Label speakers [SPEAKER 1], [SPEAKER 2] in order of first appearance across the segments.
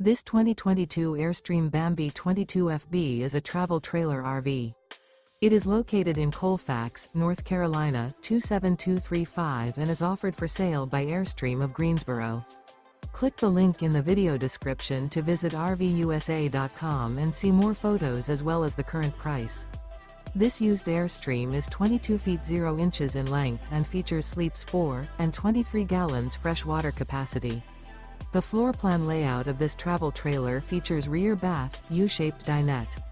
[SPEAKER 1] This 2022 Airstream Bambi 22FB is a travel trailer RV. It is located in Colfax, North Carolina 27235 and is offered for sale by Airstream of Greensboro. Click the link in the video description to visit RVUSA.com and see more photos as well as the current price. This used Airstream is 22 feet 0 inches in length and features sleeps 4 and 23 gallons fresh water capacity. The floor plan layout of this travel trailer features rear bath, U-shaped dinette.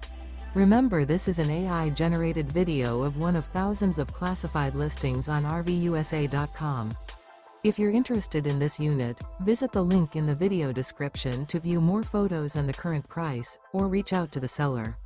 [SPEAKER 1] Remember, this is an AI-generated video of one of thousands of classified listings on RVUSA.com. If you're interested in this unit, visit the link in the video description to view more photos and the current price, or reach out to the seller.